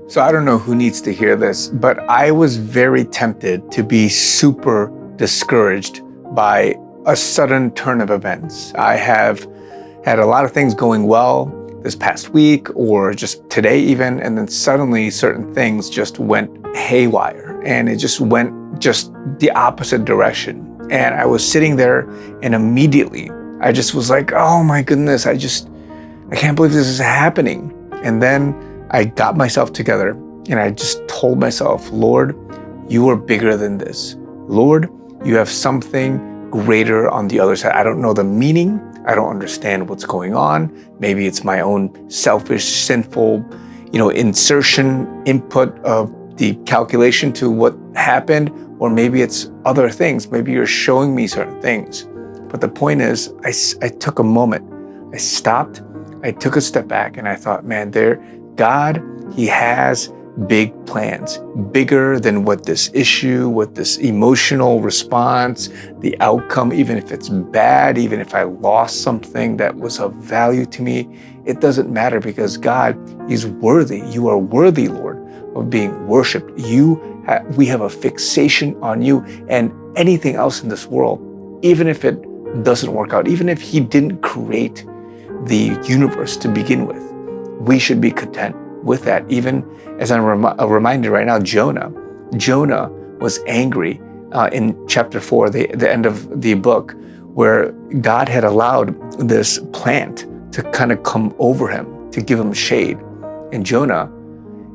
So I don't know who needs to hear this, but I was very tempted to be super discouraged by a sudden turn of events. I have had a lot of things going well this past week or just today even, and then suddenly certain things just went haywire and it just went just the opposite direction. And I was sitting there and immediately I just was like, oh my goodness, I can't believe this is happening. And then I got myself together and I just told myself, Lord, you are bigger than this. Lord, you have something greater on the other side. I don't know the meaning. I don't understand what's going on. Maybe it's my own selfish, sinful, input of the calculation to what happened, or maybe it's other things. Maybe you're showing me certain things. But the point is, I took a moment. I stopped. I took a step back and I thought, man, God, He has big plans, bigger than what this issue, what this emotional response, the outcome, even if it's bad, even if I lost something that was of value to me, it doesn't matter because God, He's worthy. You are worthy, Lord, of being worshiped. We have a fixation on you, and anything else in this world, even if it doesn't work out, even if He didn't create the universe to begin with, we should be content with that. Even as I'm reminded right now, Jonah was angry in chapter 4, the end of the book, where God had allowed this plant to kind of come over him, to give him shade. And Jonah,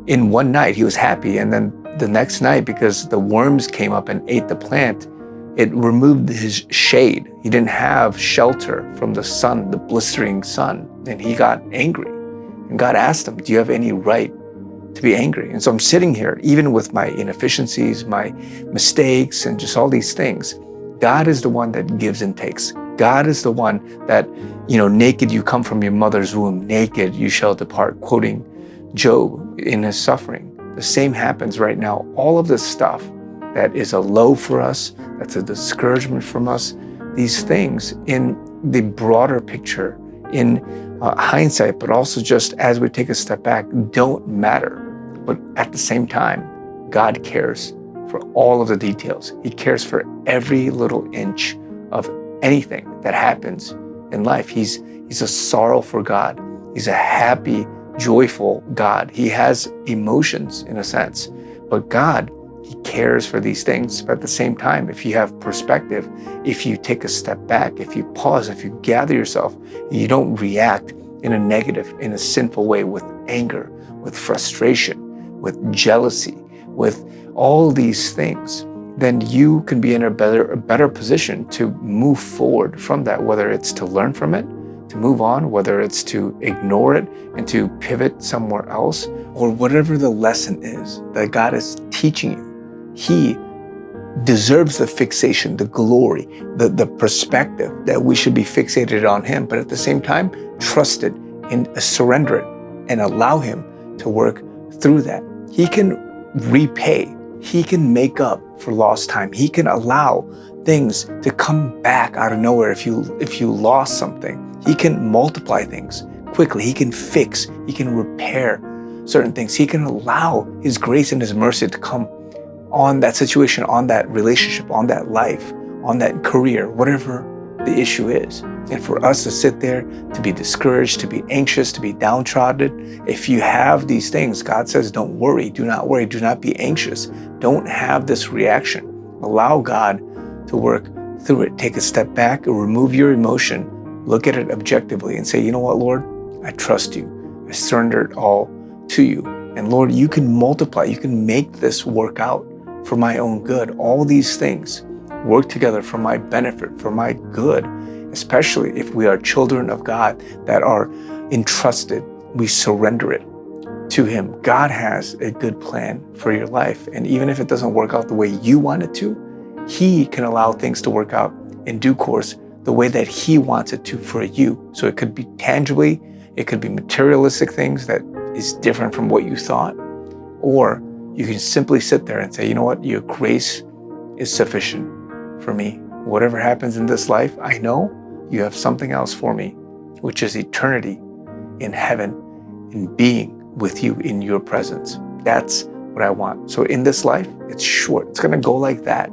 in one night, he was happy. And then the next night, because the worms came up and ate the plant, it removed his shade. He didn't have shelter from the sun, the blistering sun, and he got angry. And God asked him, do you have any right to be angry? And so I'm sitting here, even with my inefficiencies, my mistakes, and just all these things. God is the one that gives and takes. God is the one that, naked you come from your mother's womb, naked you shall depart, quoting Job in his suffering. The same happens right now. All of this stuff that is a low for us, that's a discouragement from us, these things in the broader picture, in hindsight, but also just as we take a step back, don't matter. But at the same time, God cares for all of the details. He cares for every little inch of anything that happens in life. He's a sorrowful God. He's a happy, joyful God. He has emotions in a sense, but God, He cares for these things. But at the same time, if you have perspective, if you take a step back, if you pause, if you gather yourself, you don't react in a negative, in a sinful way with anger, with frustration, with jealousy, with all these things, then you can be in a better position to move forward from that, whether it's to learn from it, to move on, whether it's to ignore it and to pivot somewhere else, or whatever the lesson is that God is teaching you. He deserves the fixation, the glory, the perspective that we should be fixated on Him, but at the same time, trust it and surrender it and allow Him to work through that. He can repay. He can make up for lost time. He can allow things to come back out of nowhere if you lost something. He can multiply things quickly. He can fix. He can repair certain things. He can allow His grace and His mercy to come on that situation, on that relationship, on that life, on that career, whatever the issue is. And for us to sit there, to be discouraged, to be anxious, to be downtrodden, if you have these things, God says, don't worry, do not worry, do not be anxious. Don't have this reaction. Allow God to work through it. Take a step back, remove your emotion, look at it objectively and say, you know what, Lord, I trust you. I surrender it all to you. And Lord, you can multiply, you can make this work out for my own good. All these things work together for my benefit, for my good, especially if we are children of God that are entrusted. We surrender it to Him. God has a good plan for your life. And even if it doesn't work out the way you want it to, He can allow things to work out in due course the way that He wants it to for you. So it could be tangibly, it could be materialistic things that is different from what you thought, or you can simply sit there and say, you know what, your grace is sufficient for me. Whatever happens in this life, I know you have something else for me, which is eternity in heaven, in being with you in your presence. That's what I want. So in this life, it's short. It's going to go like that.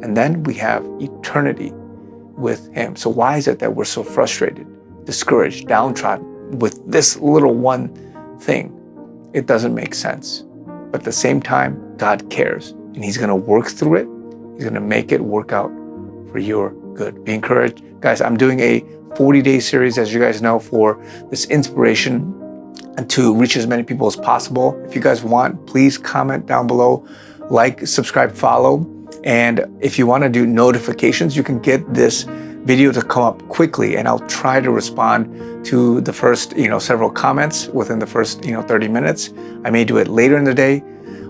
And then we have eternity with him. So why is it that we're so frustrated, discouraged, downtrodden with this little one thing? It doesn't make sense. But at the same time, God cares, and he's going to work through it. He's going to make it work out for your good. Be encouraged. Guys, I'm doing a 40-day series, as you guys know, for this inspiration and to reach as many people as possible. If you guys want, please comment down below, like, subscribe, follow. And if you want to do notifications, you can get this video to come up quickly, and I'll try to respond to the first, several comments within the first, 30 minutes. I may do it later in the day,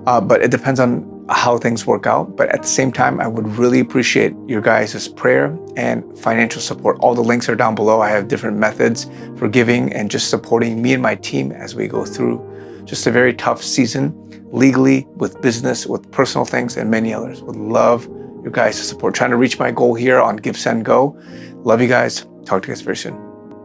but it depends on how things work out. But at the same time, I would really appreciate your guys' prayer and financial support. All the links are down below. I have different methods for giving and just supporting me and my team as we go through just a very tough season, legally, with business, with personal things, and many others. Would love your guys' support. Trying to reach my goal here on Give, Send, Go. Love you guys. Talk to you guys very soon.